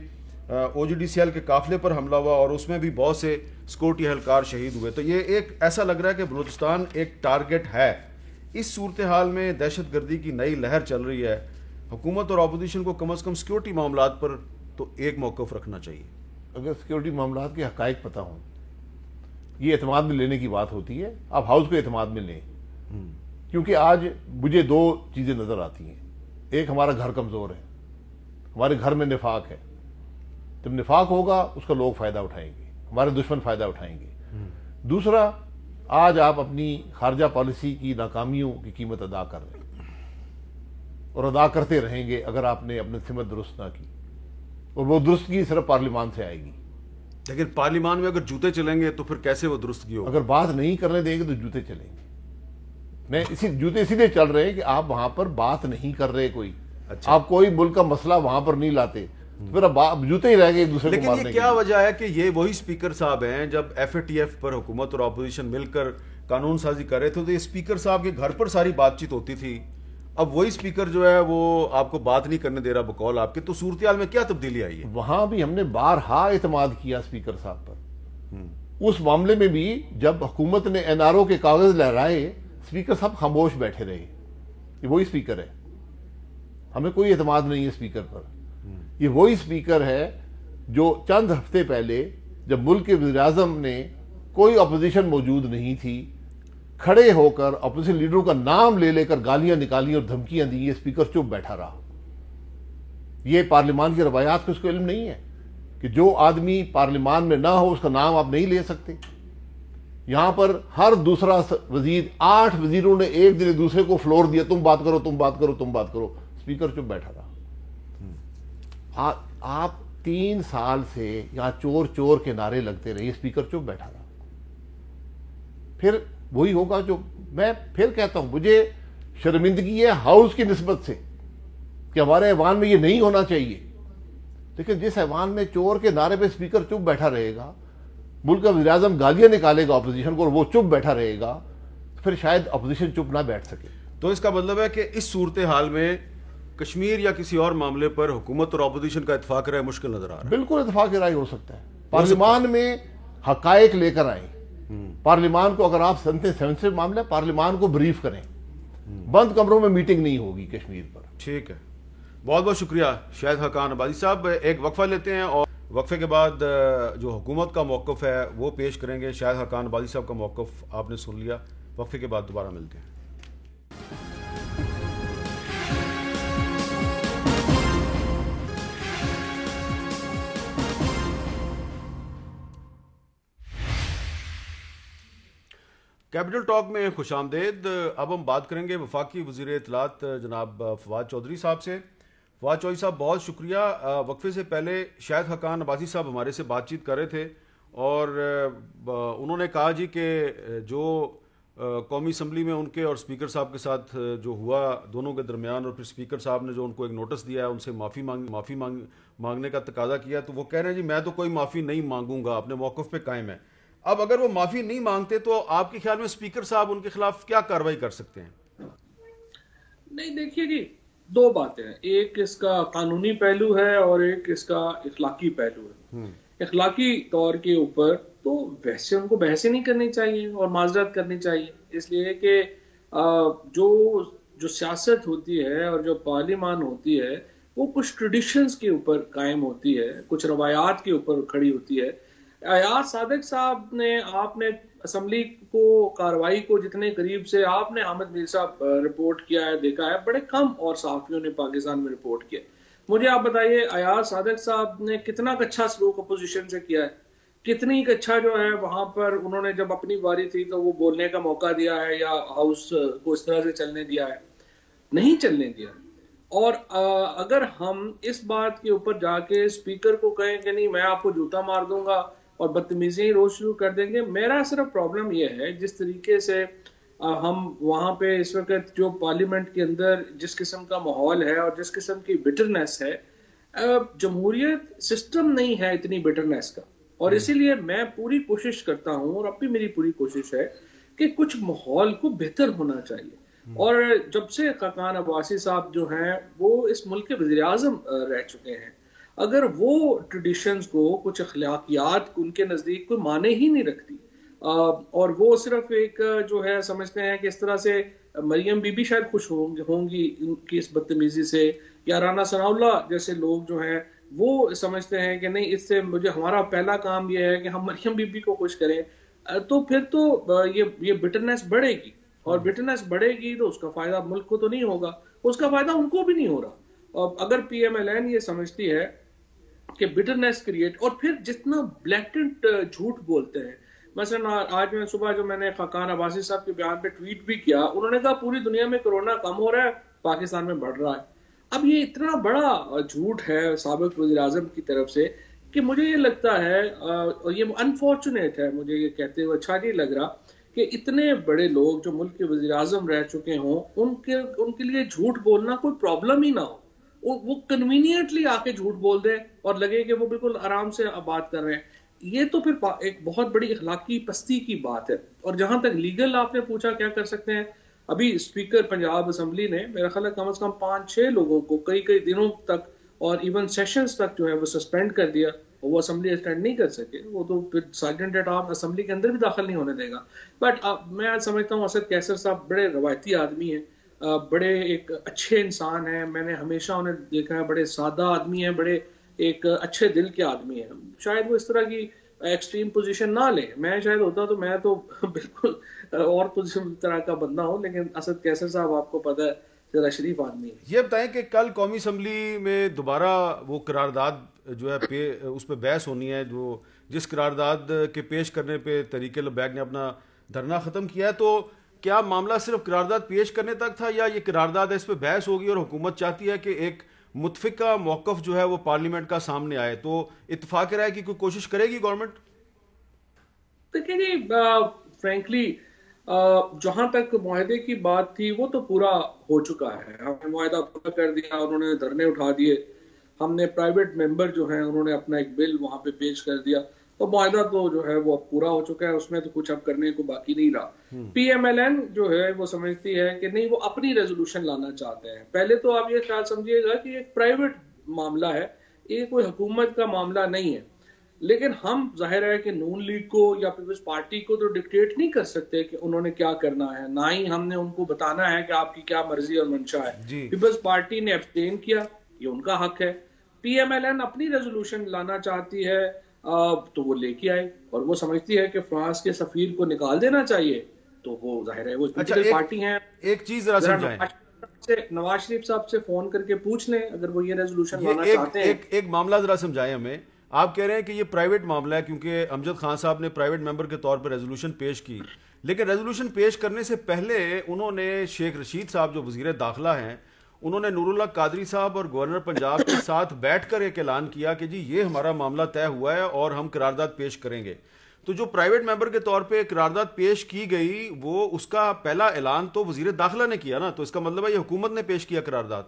OGDCL کے قافلے پر حملہ ہوا اور اس میں بھی بہت سے سیکورٹی اہلکار شہید ہوئے. تو یہ ایک ایسا لگ رہا ہے کہ بلوچستان ایک ٹارگٹ ہے. اس صورتحال میں دہشت گردی کی نئی لہر چل رہی ہے, حکومت اور اپوزیشن کو کم از کم سیکورٹی معاملات پر تو ایک موقف رکھنا چاہیے. اگر سیکورٹی معاملات کے حقائق پتہ ہوں, یہ اعتماد میں لینے کی بات ہوتی ہے, آپ ہاؤس کو اعتماد میں لیں. کیونکہ آج مجھے 2 چیزیں نظر آتی ہیں. ایک, ہمارا گھر کمزور ہے, ہمارے گھر میں نفاق ہے. جب نفاق ہوگا اس کا لوگ فائدہ اٹھائیں گے, ہمارے دشمن فائدہ اٹھائیں گے. دوسرا, آج آپ اپنی خارجہ پالیسی کی ناکامیوں کی قیمت ادا کر رہے ہیں اور ادا کرتے رہیں گے اگر آپ نے اپنی سمت درست نہ کی, اور وہ درستگی صرف پارلیمان سے آئے گی. لیکن پارلیمان میں اگر جوتے چلیں گے تو پھر کیسے وہ درستگی ہوگی؟ اگر بات نہیں کرنے دیں گے تو جوتے چلیں گے. جوتے اسی لیے چل رہے ہیں کہ آپ وہاں پر بات نہیں کر رہے, کوئی آپ کوئی ملک کا مسئلہ وہاں پر نہیں لاتے, پھر اب جوتے ہی رہ گئے ایک دوسرے کو مارنے. لیکن یہ کیا وجہ ہے کہ یہ وہی اسپیکر صاحب ہیں, جب FATF پر حکومت اور اپوزیشن مل کر قانون سازی کر رہے تھے تو یہ اسپیکر صاحب کے گھر پر ساری بات چیت ہوتی تھی, اب وہی اسپیکر جو ہے وہ آپ کو بات نہیں کرنے دے رہا بقول آپ کے, تو صورتحال میں کیا تبدیلی آئی ہے؟ وہاں بھی ہم نے بارہا اعتماد کیا اسپیکر صاحب پر. اس معاملے میں بھی جب حکومت نے NRO کے کاغذ لہرائے, اسپیکر صاحب خاموش بیٹھے رہے. یہ وہی اسپیکر ہے, ہمیں کوئی اعتماد نہیں ہے اسپیکر پر. یہ وہی اسپیکر ہے جو چند ہفتے پہلے جب ملک کے وزیر اعظم نے, کوئی اپوزیشن موجود نہیں تھی, کھڑے ہو کر اپوزیشن لیڈروں کا نام لے لے کر گالیاں نکالی اور دھمکیاں دی, یہ اسپیکر چپ بیٹھا رہا. یہ پارلیمان کی روایات کو اس کو علم نہیں ہے کہ جو آدمی پارلیمان میں نہ ہو اس کا نام آپ نہیں لے سکتے. یہاں پر ہر دوسرا وزیر, 8 وزیروں نے ایک دن دوسرے کو فلور دیا, تم بات کرو, تم بات کرو, تم بات کرو. اسپیکر چپ بیٹھا رہا. آپ 3 سال سے یہاں چور چور کے نعرے لگتے رہے, اسپیکر چپ بیٹھا رہا. پھر وہی ہوگا جو میں پھر کہتا ہوں, مجھے شرمندگی ہے ہاؤس کی نسبت سے کہ ہمارے ایوان میں یہ نہیں ہونا چاہیے, لیکن جس ایوان میں چور کے نعرے پہ اسپیکر چپ بیٹھا رہے گا ملک کا وزیراعظم گالیاں نکالے گا اپوزیشن کو اور وہ چپ بیٹھا رہے گا تو پھر شاید اپوزیشن چپ نہ بیٹھ سکے. تو اس کا مطلب ہے کہ اس صورتحال میں کشمیر یا کسی اور معاملے پر حکومت اور اپوزیشن کا اتفاق رائے مشکل نظر آ رہا ہے. بالکل اتفاق رائے ہو سکتا ہے. پارلیمان میں حقائق لے کر آئیں. پارلیمان کو اگر آپ سنتے سینسٹیو معاملہ پارلیمان کو بریف کریں. بند کمروں میں میٹنگ نہیں ہوگی کشمیر پر. ٹھیک ہے, بہت بہت شکریہ شاہد حقان عباسی صاحب. ایک وقفہ لیتے ہیں اور وقفے کے بعد جو حکومت کا موقف ہے وہ پیش کریں گے. شاہد حقان عباسی صاحب کا موقف آپ نے سن لیا. وقفے کے بعد دوبارہ ملتے ہیں. کیپٹل ٹاک میں خوش آمدید. اب ہم بات کریں گے وفاقی وزیر اطلاعات جناب فواد چودھری صاحب سے. فواد چودھری صاحب بہت شکریہ. وقفے سے پہلے شاہد حقان عباسی صاحب ہمارے سے بات چیت کر رہے تھے اور انہوں نے کہا جی کہ جو قومی اسمبلی میں ان کے اور اسپیکر صاحب کے ساتھ جو ہوا دونوں کے درمیان, اور پھر اسپیکر صاحب نے جو ان کو ایک نوٹس دیا ہے, ان سے معافی مانگنے کا تقاضا کیا, تو وہ کہہ رہے ہیں جی میں تو کوئی معافی نہیں مانگوں گا, اپنے موقف پہ قائم ہے. اب اگر وہ معافی نہیں مانگتے تو آپ کے خیال میں اسپیکر صاحب ان کے خلاف کیا کارروائی کر سکتے ہیں؟ نہیں دیکھیے جی, دو باتیں ہیں. ایک اس کا قانونی پہلو ہے اور ایک اس کا اخلاقی پہلو ہے. اخلاقی طور کے اوپر تو ویسے ان کو بحث نہیں کرنی چاہیے اور معذرت کرنی چاہیے, اس لیے کہ جو سیاست ہوتی ہے اور جو پارلیمان ہوتی ہے وہ کچھ ٹریڈیشنز کے اوپر قائم ہوتی ہے, کچھ روایات کے اوپر کھڑی ہوتی ہے. ایاز صادق صاحب نے, آپ نے اسمبلی کو کاروائی کو جتنے قریب سے آپ نے حامد میر صاحب رپورٹ کیا ہے دیکھا ہے, بڑے کم اور صحافیوں نے پاکستان میں رپورٹ کیا. مجھے آپ بتائیے ایاز صادق صاحب نے کتنا اچھا سلوک اپوزیشن سے کیا ہے, کتنی اچھا جو ہے وہاں پر انہوں نے جب اپنی باری تھی تو وہ بولنے کا موقع دیا ہے یا ہاؤس کو اس طرح سے چلنے دیا ہے؟ نہیں چلنے دیا. اور اگر ہم اس بات کے اوپر جا کے اسپیکر کو کہیں کہ نہیں میں آپ کو جوتا مار دوں گا اور بدتمیزی روز شروع کر دیں گے, میرا صرف پرابلم یہ ہے جس طریقے سے ہم وہاں پہ اس وقت جو پارلیمنٹ کے اندر جس قسم کا ماحول ہے اور جس قسم کی بٹرنس ہے, جمہوریت سسٹم نہیں ہے اتنی بٹرنس کا. اور اسی لیے میں پوری کوشش کرتا ہوں اور اب بھی میری پوری کوشش ہے کہ کچھ ماحول کو بہتر ہونا چاہیے. اور جب سے حقان عباسی صاحب جو ہیں وہ اس ملک کے وزیر اعظم رہ چکے ہیں, اگر وہ ٹریڈیشنز کو, کچھ اخلاقیات ان کے نزدیک کوئی معنی ہی نہیں رکھتی اور وہ صرف ایک جو ہے سمجھتے ہیں کہ اس طرح سے مریم بی بی شاید خوش ہوں گی ان کی اس بدتمیزی سے, یا رانا ثناء اللہ جیسے لوگ جو ہیں وہ سمجھتے ہیں کہ نہیں اس سے ہمارا پہلا کام یہ ہے کہ ہم مریم بی بی کو خوش کریں, تو پھر تو یہ بٹرنس بڑھے گی, اور بٹرنس بڑھے گی تو اس کا فائدہ ملک کو تو نہیں ہوگا, اس کا فائدہ ان کو بھی نہیں ہو رہا. اگر پی ایم ایل این یہ سمجھتی ہے کہ بٹرنس کریٹ, اور پھر جتنا بلیکٹنٹ جھوٹ بولتے ہیں, مثلا آج میں صبح جو میں نے حقان عباسی صاحب کے بیان پہ ٹویٹ بھی کیا, انہوں نے کہا پوری دنیا میں کورونا کم ہو رہا ہے, پاکستان میں بڑھ رہا ہے. اب یہ اتنا بڑا جھوٹ ہے سابق وزیر اعظم کی طرف سے کہ مجھے یہ لگتا ہے, اور یہ انفارچونیٹ ہے, مجھے یہ کہتے ہوئے اچھا نہیں لگ رہا کہ اتنے بڑے لوگ جو ملک کے وزیر اعظم رہ چکے ہوں ان کے لیے جھوٹ بولنا کوئی پرابلم ہی نہ ہو. وہ کنوینئنٹلی آ کے جھوٹ بول دیں اور لگے کہ وہ بالکل آرام سے بات کر رہے ہیں. یہ تو پھر ایک بہت بڑی اخلاقی پستی کی بات ہے. اور جہاں تک لیگل آپ نے پوچھا کیا کر سکتے ہیں, ابھی اسپیکر پنجاب اسمبلی نے میرا خیال ہے کم از کم 5-6 لوگوں کو کئی دنوں تک اور ایون سیشنز تک جو ہے وہ سسپینڈ کر دیا, وہ اسمبلی اٹینڈ نہیں کر سکے. وہ تو پھر سرجنٹ ایٹ آرم اسمبلی کے اندر بھی داخل نہیں ہونے دے گا. بٹ میں آج سمجھتا ہوں اسد کیسر صاحب بڑے روایتی آدمی ہیں, بڑے ایک اچھے انسان ہیں, میں نے ہمیشہ انہیں دیکھا ہے بڑے سادہ آدمی ہیں, بڑے ایک اچھے دل کے آدمی ہیں. شاید وہ اس طرح کی ایکسٹریم پوزیشن نہ لیں. میں شاید ہوتا تو میں تو بالکل اور پوزیشن طرح کا بندہ ہوں, لیکن اسد کیسر صاحب آپ کو پتہ ہے ذرا شریف آدمی ہے. یہ بتائیں کہ کل قومی اسمبلی میں دوبارہ وہ قرارداد جو ہے اس پہ بحث ہونی ہے, جو جس قرارداد کے پیش کرنے پہ تحریک لبیک نے اپنا دھرنا ختم کیا ہے, تو کیا معاملہ صرف قرارداد پیش کرنے تک تھا یا یہ قرارداد اس پہ بحث ہوگی اور حکومت چاہتی ہے کہ ایک متفقہ موقف جو ہے وہ پارلیمنٹ کا سامنے آئے, تو اتفاق رائے کی کوئی کوشش کرے گی گورنمنٹ؟ دیکھیں جی, فرینکلی جہاں تک معاہدے کی بات تھی وہ تو پورا ہو چکا ہے. ہم نے معاہدہ پورا کر دیا, انہوں نے دھرنے اٹھا دیے, ہم نے پرائیویٹ ممبر جو ہیں انہوں نے اپنا ایک بل وہاں پہ پیش کر دیا, تو معاہدہ تو جو ہے وہ اب پورا ہو چکا ہے، اس میں تو کچھ اب کرنے کو باقی نہیں رہا۔ پی ایم ایل این جو ہے وہ سمجھتی ہے کہ نہیں، وہ اپنی ریزولوشن لانا چاہتے ہیں۔ پہلے تو آپ یہ خیال سمجھیے گا کہ ایک پرائیویٹ معاملہ ہے، یہ کوئی حکومت کا معاملہ نہیں ہے، لیکن ہم ظاہر ہے کہ نون لیگ کو یا پیپلز پارٹی کو تو ڈکٹیٹ نہیں کر سکتے کہ انہوں نے کیا کرنا ہے، نہ ہی ہم نے ان کو بتانا ہے کہ آپ کی کیا مرضی اور منشا ہے۔ پیپلز پارٹی نے ابسٹین کیا، یہ ان کا حق ہے۔ پی ایم ایل این اپنی ریزولوشن لانا چاہتی ہے تو وہ لے کے آئے، اور وہ سمجھتی ہے کہ فرانس کے سفیر کو نکال دینا چاہیے، تو وہ ظاہر ہے وہ پولیٹیکل پارٹی ہیں۔ ایک چیز ذرا سمجھائیں، نواز شریف صاحب سے فون کر کے پوچھ لیں اگر وہ یہ ریزولوشن لانا چاہتے ہیں۔ ایک معاملہ ذرا سمجھائیں ہمیں، آپ کہہ رہے ہیں کہ یہ پرائیویٹ معاملہ ہے کیونکہ امجد خان صاحب نے پرائیویٹ ممبر کے طور پر ریزولوشن پیش کی، لیکن ریزولوشن پیش کرنے سے پہلے انہوں نے شیخ رشید صاحب جو وزیر داخلہ ہیں، انہوں نے نور اللہ قادری صاحب اور گورنر پنجاب کے ساتھ بیٹھ کر ایک اعلان کیا کہ جی یہ ہمارا معاملہ طے ہوا ہے اور ہم قرارداد پیش کریں گے۔ تو جو پرائیویٹ ممبر کے طور پہ قرارداد پیش کی گئی، وہ اس کا پہلا اعلان تو وزیر داخلہ نے کیا نا، تو اس کا مطلب ہے یہ حکومت نے پیش کیا قرارداد؟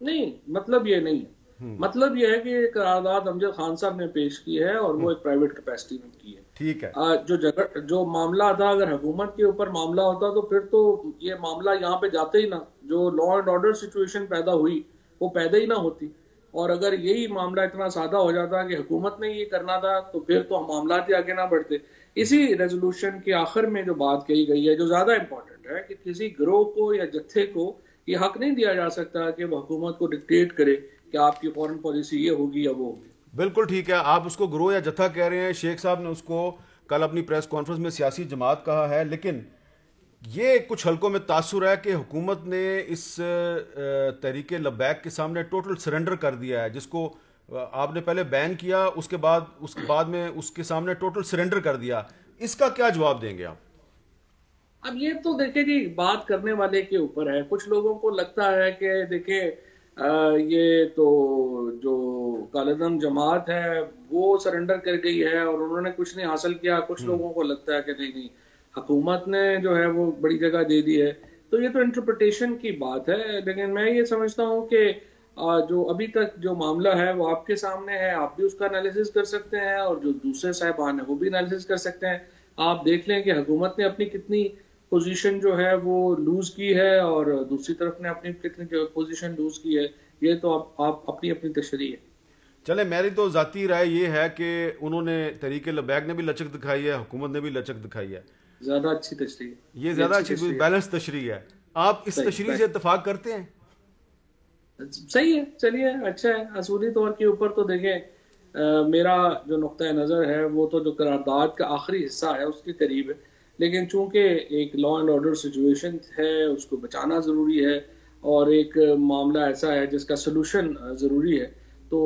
نہیں، مطلب یہ نہیں ہے۔ مطلب یہ ہے کہ یہ قرارداد امجد خان صاحب نے پیش کی ہے اور وہ ایک پرائیویٹ کیپیسٹی میں کی ہے۔ ٹھیک ہے، جو معاملہ تھا، اگر حکومت کے اوپر معاملہ ہوتا تو پھر تو یہ معاملہ یہاں پہ جاتے ہی نہ، جو لا اینڈ آرڈر سچویشن پیدا ہوئی وہ پیدا ہی نہ ہوتی، اور اگر یہی معاملہ اتنا سادہ ہو جاتا کہ حکومت نے یہ کرنا تھا تو پھر تو معاملات ہی آگے نہ بڑھتے۔ اسی ریزولوشن کے آخر میں جو بات کہی گئی ہے، جو زیادہ امپورٹنٹ ہے، کہ کسی گروہ کو یا جتھے کو یہ حق نہیں دیا جا سکتا کہ وہ حکومت کو ڈکٹیٹ کرے کہ آپ کی فورن پالیسی یہ ہوگی یا وہ ہوگی۔ بالکل ٹھیک ہے، آپ اس کو گروہ یا جتھا کہہ رہے ہیں، شیخ صاحب نے اس کو کل اپنی پریس کانفرنس میں سیاسی جماعت کہا ہے، لیکن یہ کچھ حلقوں میں تاثر ہے کہ حکومت نے اس تحریک لبیک کے سامنے ٹوٹل سرنڈر کر دیا ہے، جس کو آپ نے پہلے بین کیا، اس کے بعد میں اس کے سامنے ٹوٹل سرنڈر کر دیا۔ اس کا کیا جواب دیں گے آپ؟ اب یہ تو دیکھیں جی، بات کرنے والے کے اوپر ہے۔ کچھ لوگوں کو لگتا ہے کہ دیکھیں یہ تو جو کالعدم جماعت ہے وہ سرنڈر کر گئی ہے اور انہوں نے کچھ نہیں حاصل کیا۔ کچھ لوگوں کو لگتا ہے کہ نہیں، حکومت نے جو ہے وہ بڑی جگہ دے دی ہے۔ تو یہ تو انٹرپریٹیشن کی بات ہے، لیکن میں یہ سمجھتا ہوں کہ جو ابھی تک جو معاملہ ہے وہ آپ کے سامنے ہے، آپ بھی اس کا انالیسس کر سکتے ہیں اور جو دوسرے صاحبان ہیں وہ بھی انالیسس کر سکتے ہیں۔ آپ دیکھ لیں کہ حکومت نے اپنی کتنی پوزیشن جو ہے وہ لوز کی ہے اور دوسری طرف نے اپنی کتنی پوزیشن لوز کی ہے، یہ تو آپ اپنی تشریح ہے۔ چلیں، میری تو ذاتی رائے یہ ہے کہ انہوں نے تحریک لبیک نے بھی لچک دکھائی ہے، حکومت نے بھی لچک دکھائی ہے، زیادہ اچھی تشریح، یہ زیادہ اچھی بیلنس تشریح ہے۔ آپ اس تشریح سے اتفاق کرتے ہیں؟ صحیح ہے، چلیے اچھا ہے۔ اصولی طور کے اوپر تو دیکھیں میرا جو نقطۂ نظر ہے وہ تو جو قرارداد کا آخری حصہ ہے اس کے قریب ہے، لیکن چونکہ ایک لا اینڈ آرڈر سچویشن ہے، اس کو بچانا ضروری ہے، اور ایک معاملہ ایسا ہے جس کا سلوشن ضروری ہے، تو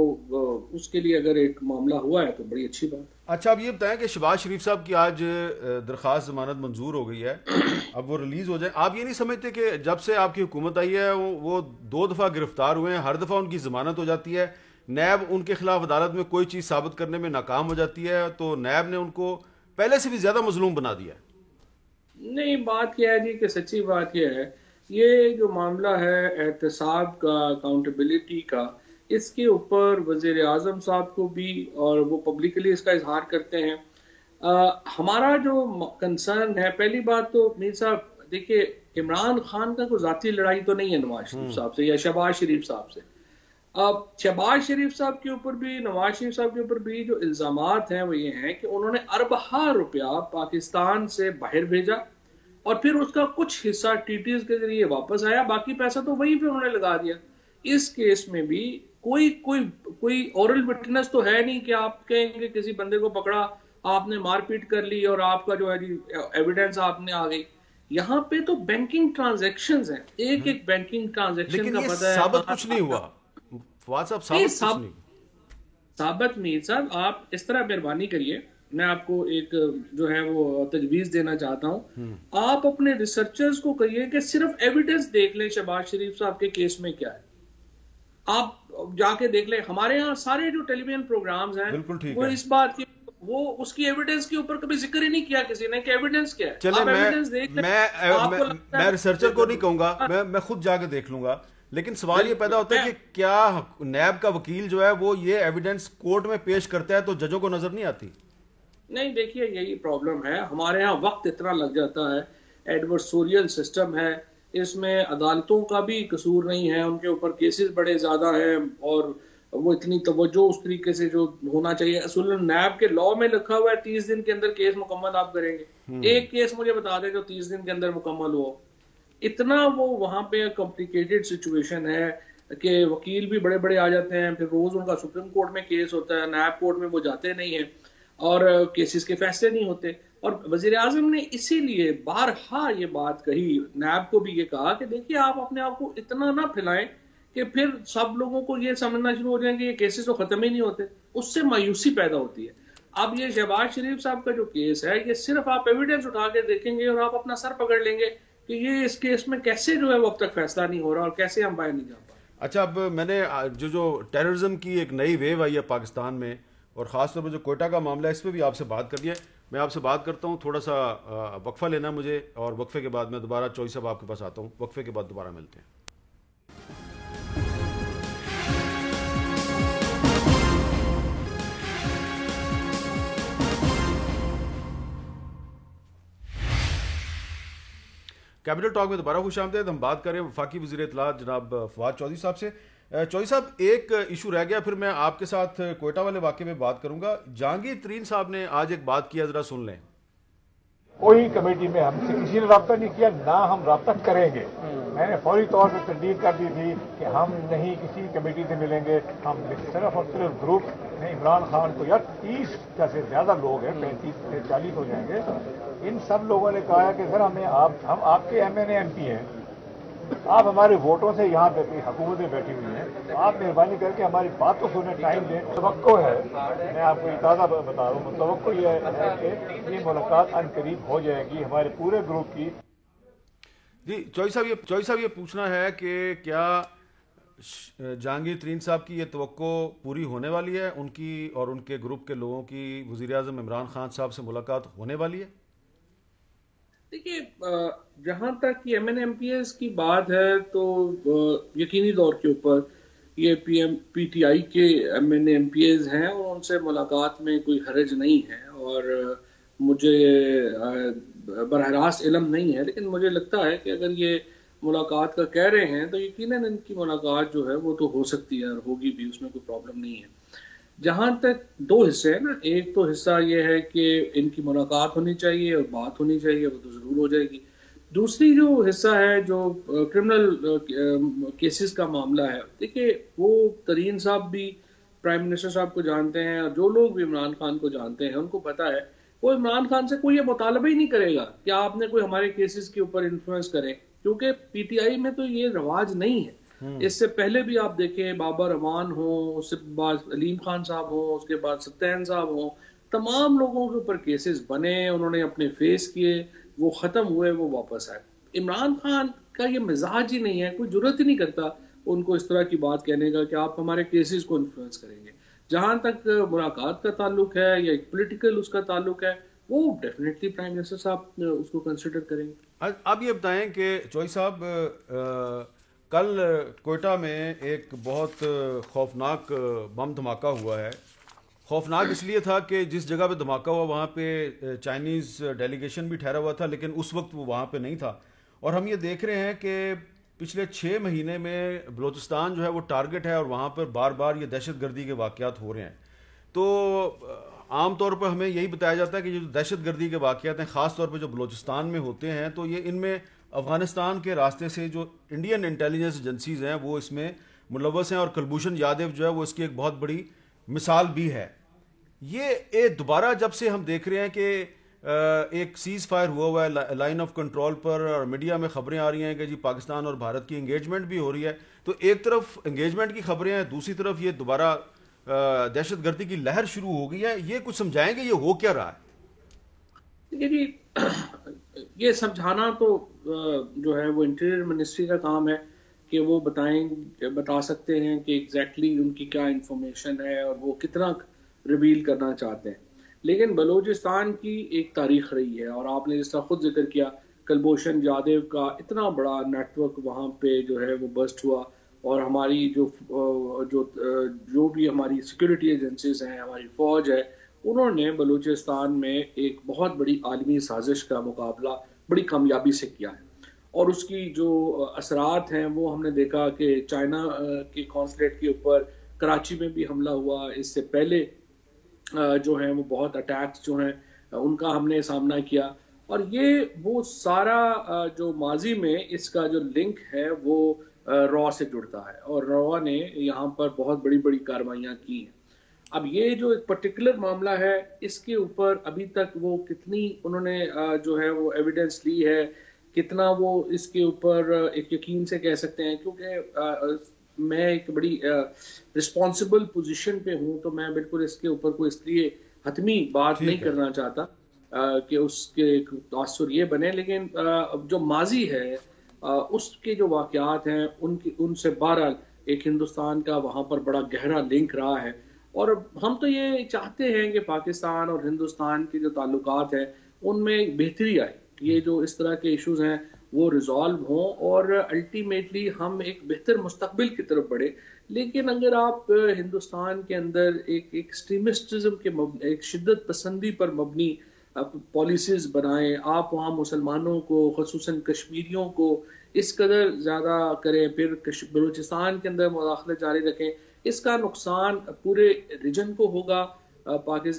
اس کے لیے اگر ایک معاملہ ہوا ہے تو بڑی اچھی بات۔ اچھا، اب یہ بتائیں کہ شہباز شریف صاحب کی آج درخواست ضمانت منظور ہو گئی ہے، اب وہ ریلیز ہو جائے، آپ یہ نہیں سمجھتے کہ جب سے آپ کی حکومت آئی ہے وہ 2 دفعہ گرفتار ہوئے ہیں، ہر دفعہ ان کی ضمانت ہو جاتی ہے، نیب ان کے خلاف عدالت میں کوئی چیز ثابت کرنے میں ناکام ہو جاتی ہے، تو نیب نے ان کو پہلے سے بھی زیادہ مظلوم بنا دیا ہے؟ نہیں، بات کیا ہے جی کہ سچی بات یہ ہے، یہ جو معاملہ ہے احتساب کا، اکاؤنٹیبلٹی کا، اس کے اوپر وزیر اعظم صاحب کو بھی، اور وہ پبلکلی اس کا اظہار کرتے ہیں۔ ہمارا جو کنسرن ہے، پہلی بات تو میر صاحب دیکھیے، عمران خان کا کوئی ذاتی لڑائی تو نہیں ہے نواز شریف صاحب سے یا شہباز شریف صاحب سے۔ اب شہباز شریف صاحب کے اوپر بھی، نواز شریف صاحب کے اوپر بھی جو الزامات ہیں وہ یہ ہیں کہ انہوں نے اربہ روپیہ پاکستان سے باہر بھیجا اور پھر اس کا کچھ حصہ ٹی ٹیز کے ذریعے واپس آیا، باقی پیسہ تو وہیں پہ انہوں نے لگا دیا۔ اس کیس میں بھی کوئی اورل وٹنس تو ہے نہیں کہ آپ کہیں گے کسی بندے کو پکڑا، آپ نے مار پیٹ کر لی اور آپ کا جو ہے ایویڈنس آپ نے آ گئی۔ یہاں پہ تو بینکنگ ٹرانزیکشنز ہیں، ایک بینکنگ ٹرانزیکشن کا پتہ ہے، ثابت کچھ نہیں ہوا فواد صاحب، ثابت میر صاحب، آپ اس طرح مہربانی کریے، میں آپ کو ایک جو ہے وہ تجویز دینا چاہتا ہوں، آپ اپنے ریسرچرز کو کہیے کہ صرف ایویڈنس دیکھ لیں شہباز شریف صاحب کے کیس میں کیا ہے، آپ جا کے دیکھ لیں۔ ہمارے ہاں سارے جو ٹیلی ویژن پروگرامز ہیں وہ اس بات کی وہ اس کی ایویڈنس کے اوپر کبھی ذکر ہی نہیں کیا کسی نے کہ ایویڈنس کیا ہے. چلیں میں ریسرچر کو نہیں کہوں گا, میں خود جا کے دیکھ لوں گا, لیکن سوال یہ پیدا ہوتا ہے کہ کیا نیب کا وکیل جو ہے وہ یہ ایویڈنس کورٹ میں پیش کرتا ہے تو ججوں کو نظر نہیں آتی؟ نہیں دیکھیے یہی پرابلم ہے, ہمارے ہاں وقت اتنا لگ جاتا ہے, ایڈورسوریل سسٹم ہے, اس میں عدالتوں کا بھی قصور نہیں ہے, ان کے اوپر کیسز بڑے زیادہ ہیں اور وہ اتنی توجہ اس طریقے سے جو ہونا چاہیے. اصول نیب کے لا میں لکھا ہوا ہے 30 دن کے اندر کیس مکمل آپ کریں گے. ایک کیس مجھے بتا دیں جو 30 دن کے اندر مکمل ہو. اتنا وہ وہاں پہ کمپلیکیٹڈ سچویشن ہے کہ وکیل بھی بڑے بڑے آ جاتے ہیں, پھر روز ان کا سپریم کورٹ میں کیس ہوتا ہے, نیب کورٹ میں وہ جاتے نہیں ہیں اور کیسز کے فیصلے نہیں ہوتے. اور وزیر اعظم نے اسی لیے بارہا یہ بات کہی, نیب کو بھی یہ کہا کہ دیکھیے آپ اپنے آپ کو اتنا نہ پھیلائیں کہ پھر سب لوگوں کو یہ سمجھنا شروع ہو جائیں کہ یہ کیسز تو ختم ہی نہیں ہوتے, اس سے مایوسی پیدا ہوتی ہے. اب یہ شہباز شریف صاحب کا جو کیس ہے یہ صرف آپ ایویڈنس اٹھا کے دیکھیں گے اور آپ اپنا سر پکڑ لیں گے کہ یہ اس کیس میں کیسے جو ہے وہ اب تک فیصلہ نہیں ہو رہا اور کیسے ہم باہر نہیں جا پا. اچھا, اب میں نے جو ٹیررزم کی ایک نئی ویو آئی ہے پاکستان میں, اور خاص طور پہ جو کوئٹہ کا معاملہ ہے, اس پہ بھی آپ سے بات کر لیا. میں آپ سے بات کرتا ہوں, تھوڑا سا وقفہ لینا مجھے, اور وقفے کے بعد میں دوبارہ چوئی صاحب آپ کے پاس آتا ہوں. وقفے کے بعد دوبارہ ملتے ہیں. کیپٹل ٹاک میں دوبارہ خوش آمدید. ہم بات کریں وفاقی وزیر اطلاعات جناب فواد چودھری صاحب سے. چودھری صاحب, ایک ایشو رہ گیا, پھر میں آپ کے ساتھ کوئٹہ والے واقعے میں بات کروں گا. جہانگیر ترین صاحب نے آج ایک بات کیا, ذرا سن لیں. کوئی کمیٹی میں ہم سے کسی نے رابطہ نہیں کیا, نہ ہم رابطہ کریں گے. میں نے فوری طور پہ تردید کر دی تھی کہ ہم نہیں کسی کمیٹی سے ملیں گے, ہم صرف اور صرف گروپ نے عمران خان کو, یار 30 سے زیادہ لوگ ہیں, 35 سے 40 ہو جائیں گے, ان سب لوگوں نے کہا کہ سر ہم آپ کے M N A M P ہیں, آپ ہمارے ووٹوں سے یہاں پہ حکومتیں بیٹھی ہوئی ہیں, آپ مہربانی کر کے ہماری بات تو سنیں, ٹائم دیں. توقع ہے, میں آپ کو تازہ بتا رہا ہوں, توقع یہ ہے کہ یہ ملاقات ان قریب ہو جائے گی ہمارے پورے گروپ کی. جی چودھری صاحب یہ پوچھنا ہے کہ کیا جہانگیر ترین صاحب کی یہ توقع پوری ہونے والی ہے, ان کی اور ان کے گروپ کے لوگوں کی وزیر اعظم عمران خان صاحب سے ملاقات ہونے والی ہے؟ دیکھیے جہاں تک یہ M N M P As کی بات ہے تو یقینی طور کے اوپر یہ پی ٹی آئی کے M N M P As ہیں اور ان سے ملاقات میں کوئی حرج نہیں ہے, اور مجھے براہ راست علم نہیں ہے, لیکن مجھے لگتا ہے کہ اگر یہ ملاقات کا کہہ رہے ہیں تو یقیناً ان کی ملاقات جو ہے وہ تو ہو سکتی ہے اور ہوگی بھی, اس میں کوئی پرابلم نہیں ہے. جہاں تک دو حصے ہیں نا, ایک تو حصہ یہ ہے کہ ان کی ملاقات ہونی چاہیے اور بات ہونی چاہیے, وہ تو ضرور ہو جائے گی. دوسری جو حصہ ہے جو کرمنل کیسز کا معاملہ ہے, دیکھیے وہ ترین صاحب بھی پرائم منسٹر صاحب کو جانتے ہیں, اور جو لوگ بھی عمران خان کو جانتے ہیں ان کو پتا ہے وہ عمران خان سے کوئی یہ مطالبہ ہی نہیں کرے گا کہ آپ نے کوئی ہمارے کیسز کے اوپر انفلوئنس کرے, کیونکہ پی ٹی آئی میں تو یہ رواج نہیں ہے. اس سے پہلے بھی آپ دیکھیں بابر امان ہوں, اس سے بعد علیم خان صاحب ہوں, اس کے بعد ستین صاحب ہوں, تمام لوگوں کے اوپر کیسز بنے, انہوں نے اپنے فیس کیے, وہ ختم ہوئے, وہ واپس آئے. عمران خان کا یہ مزاج ہی نہیں ہے, کوئی ضرورت ہی نہیں کرتا ان کو اس طرح کی بات کہنے کا کہ آپ ہمارے کیسز کو انفلوئنس کریں گے. جہاں تک ملاقات کا تعلق ہے یا ایک پولیٹیکل اس کا تعلق ہے, وہ ڈیفینیٹلی پرائم منسٹر صاحب اس کو کنسیڈر کریں گے. اب یہ بتائیں کہ چوئی صاحب, کل کوئٹہ میں ایک بہت خوفناک بم دھماکہ ہوا ہے. خوفناک اس لیے تھا کہ جس جگہ پہ دھماکہ ہوا وہاں پہ چائنیز ڈیلیگیشن بھی ٹھہرا ہوا تھا, لیکن اس وقت وہ وہاں پہ نہیں تھا. اور ہم یہ دیکھ رہے ہیں کہ پچھلے 6 مہینے میں بلوچستان جو ہے وہ ٹارگٹ ہے, اور وہاں پر بار بار یہ دہشت گردی کے واقعات ہو رہے ہیں. تو عام طور پر ہمیں یہی بتایا جاتا ہے کہ جو دہشت گردی کے واقعات ہیں, خاص طور پہ جو بلوچستان میں ہوتے ہیں, تو یہ ان میں افغانستان کے راستے سے جو انڈین انٹیلیجنس ایجنسیز ہیں وہ اس میں ملوث ہیں, اور کلبھوشن یادو جو ہے وہ اس کی ایک بہت بڑی مثال بھی ہے. یہ دوبارہ جب سے ہم دیکھ رہے ہیں کہ ایک سیز فائر ہوا ہے لائن آف کنٹرول پر, اور میڈیا میں خبریں آ رہی ہیں کہ جی پاکستان اور بھارت کی انگیجمنٹ بھی ہو رہی ہے, تو ایک طرف انگیجمنٹ کی خبریں ہیں, دوسری طرف یہ دوبارہ دہشت گردی کی لہر شروع ہو گئی ہے. یہ کچھ سمجھائیں گے یہ ہو کیا رہا ہے؟ جی یہ سمجھانا تو جو ہے وہ انٹیریئر منسٹری کا کام ہے کہ وہ بتا سکتے ہیں کہ ایگزیکٹلی ان کی کیا انفارمیشن ہے اور وہ کتنا ریویل کرنا چاہتے ہیں. لیکن بلوچستان کی ایک تاریخ رہی ہے، اور آپ نے جس طرح خود ذکر کیا کلبھوشن جادیو کا اتنا بڑا نیٹ ورک وہاں پہ جو ہے وہ برسٹ ہوا، اور ہماری جو بھی ہماری سیکورٹی ایجنسیز ہیں، ہماری فوج ہے، انہوں نے بلوچستان میں ایک بہت بڑی عالمی سازش کا مقابلہ بڑی کامیابی سے کیا ہے، اور اس کی جو اثرات ہیں وہ ہم نے دیکھا کہ چائنا کے قونصلیٹ کے اوپر کراچی میں بھی حملہ ہوا، اس سے پہلے جو ہیں وہ بہت اٹیکس جو ہیں ان کا ہم نے سامنا کیا، اور یہ وہ سارا جو ماضی میں اس کا جو لنک ہے وہ را سے جڑتا ہے، اور را نے یہاں پر بہت بڑی بڑی کارروائیاں کی ہیں۔ اب یہ جو ایک پرٹیکولر معاملہ ہے، اس کے اوپر ابھی تک وہ کتنی انہوں نے جو ہے وہ ایویڈنس لی ہے، کتنا وہ اس کے اوپر ایک یقین سے کہہ سکتے ہیں، کیونکہ میں ایک بڑی رسپانسبل پوزیشن پہ ہوں، تو میں بالکل اس کے اوپر کوئی اس لیے حتمی بات نہیں کرنا چاہتا کہ اس کے تاثر یہ بنے، لیکن جو ماضی ہے اس کے جو واقعات ہیں ان سے بہرحال ایک ہندوستان کا وہاں پر بڑا گہرا لنک رہا ہے، اور ہم تو یہ چاہتے ہیں کہ پاکستان اور ہندوستان کے جو تعلقات ہیں ان میں بہتری آئے، یہ جو اس طرح کے ایشوز ہیں وہ ریزالو ہوں، اور الٹیمیٹلی ہم ایک بہتر مستقبل کی طرف بڑھے۔ لیکن اگر آپ ہندوستان کے اندر ایک ایکسٹریمسٹزم کے ایک شدت پسندی پر مبنی پالیسیز بنائیں، آپ وہاں مسلمانوں کو خصوصاً کشمیریوں کو اس قدر زیادہ کریں، پھر بلوچستان کے اندر مداخلت جاری رکھیں، اس کا نقصان پورے ریجن کو ہوگا،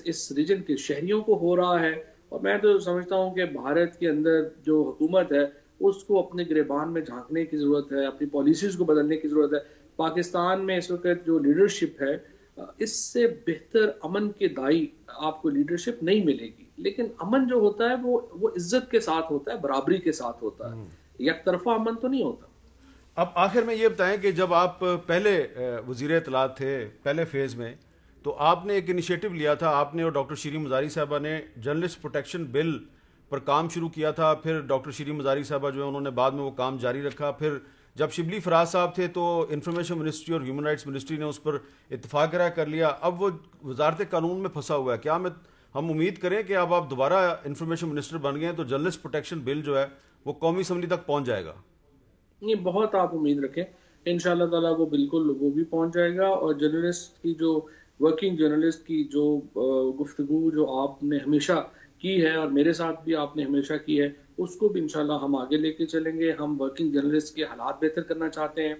اس ریجن کے شہریوں کو ہو رہا ہے، اور میں تو سمجھتا ہوں کہ بھارت کے اندر جو حکومت ہے اس کو اپنے گریبان میں جھانکنے کی ضرورت ہے، اپنی پالیسیز کو بدلنے کی ضرورت ہے۔ پاکستان میں اس وقت جو لیڈرشپ ہے، اس سے بہتر امن کے دائی آپ کو لیڈرشپ نہیں ملے گی، لیکن امن جو ہوتا ہے وہ عزت کے ساتھ ہوتا ہے، برابری کے ساتھ ہوتا ہے، یک طرفہ امن تو نہیں ہوتا۔ اب آخر میں یہ بتائیں کہ جب آپ پہلے وزیر اطلاعات تھے پہلے فیز میں، تو آپ نے ایک انیشیٹو لیا تھا، آپ نے اور ڈاکٹر شیریں مزاری صاحبہ نے جرنلسٹ پروٹیکشن بل پر کام شروع کیا تھا، پھر ڈاکٹر شیریں مزاری صاحبہ جو ہے انہوں نے بعد میں وہ کام جاری رکھا، پھر جب شبلی فراز صاحب تھے تو انفارمیشن منسٹری اور ہیومن رائٹس منسٹری نے اس پر اتفاق رائے کر لیا، اب وہ وزارت قانون میں پھنسا ہوا ہے۔ کیا ہم امید کریں کہ اب آپ دوبارہ انفارمیشن منسٹر بن گئے ہیں تو جرنلسٹ پروٹیکشن بل جو ہے وہ قومی اسمبلی تک پہنچ جائے گا؟ یہ بہت آپ امید رکھیں، انشاءاللہ تعالیٰ وہ بالکل وہ بھی پہنچ جائے گا، اور جرنلسٹ کی جو ورکنگ جرنلسٹ کی جو گفتگو جو آپ نے ہمیشہ کی ہے اور میرے ساتھ بھی آپ نے ہمیشہ کی ہے، اس کو بھی انشاءاللہ ہم آگے لے کے چلیں گے۔ ہم ورکنگ جرنلسٹ کے حالات بہتر کرنا چاہتے ہیں۔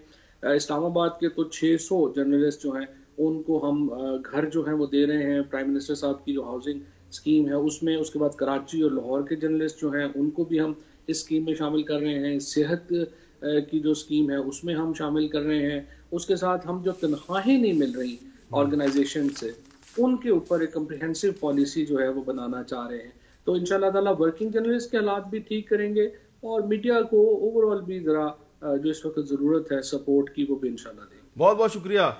اسلام آباد کے تو 600 جرنلسٹ جو ہیں ان کو ہم گھر جو ہیں وہ دے رہے ہیں، پرائم منسٹر صاحب کی جو ہاؤسنگ اسکیم ہے اس میں، اس کے بعد کراچی اور لاہور کے جرنلسٹ جو ہیں ان کو بھی ہم اس اسکیم میں شامل کر رہے ہیں، صحت کی جو اسکیم ہے اس میں ہم شامل کر رہے ہیں، اس کے ساتھ ہم جو تنخواہیں نہیں مل رہی آرگنائزیشن سے ان کے اوپر ایک کمپریہنسو پالیسی جو ہے وہ بنانا چاہ رہے ہیں۔ تو انشاءاللہ تعالیٰ ورکنگ جرنلسٹ کے حالات بھی ٹھیک کریں گے، اور میڈیا کو اوور آل بھی ذرا جو اس وقت ضرورت ہے سپورٹ کی وہ بھی انشاءاللہ دیں گے۔ بہت بہت شکریہ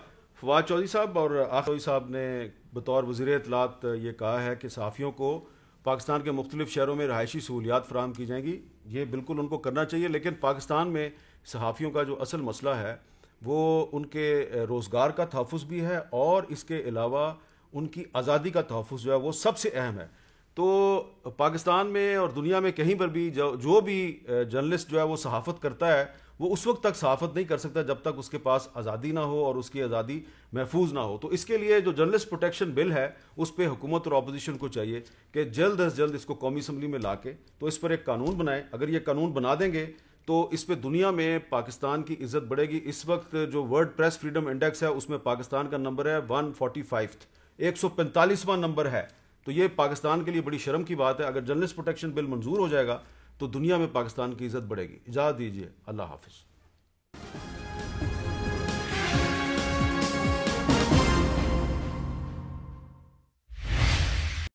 فواد چودھری صاحب۔ اور آخر چودھری صاحب نے بطور وزیر اطلاعات یہ کہا ہے کہ صحافیوں کو پاکستان کے مختلف شہروں میں رہائشی سہولیات فراہم کی جائیں گی، یہ بالکل ان کو کرنا چاہیے، لیکن پاکستان میں صحافیوں کا جو اصل مسئلہ ہے وہ ان کے روزگار کا تحفظ بھی ہے، اور اس کے علاوہ ان کی آزادی کا تحفظ جو ہے وہ سب سے اہم ہے۔ تو پاکستان میں اور دنیا میں کہیں پر بھی جو بھی جرنلسٹ جو ہے وہ صحافت کرتا ہے وہ اس وقت تک صحافت نہیں کر سکتا جب تک اس کے پاس آزادی نہ ہو اور اس کی آزادی محفوظ نہ ہو۔ تو اس کے لیے جو جرنلسٹ پروٹیکشن بل ہے اس پہ حکومت اور اپوزیشن کو چاہیے کہ جلد از جلد اس کو قومی اسمبلی میں لا کے تو اس پر ایک قانون بنائیں۔ اگر یہ قانون بنا دیں گے تو اس پہ دنیا میں پاکستان کی عزت بڑھے گی۔ اس وقت جو ورلڈ پریس فریڈم انڈیکس ہے اس میں پاکستان کا نمبر ہے 145، 145واں نمبر ہے، تو یہ پاکستان کے لیے بڑی شرم کی بات ہے۔ اگر جرنلسٹ پروٹیکشن بل منظور ہو جائے گا تو دنیا میں پاکستان کی عزت بڑھے گی۔ اجازت دیجیے، اللہ حافظ۔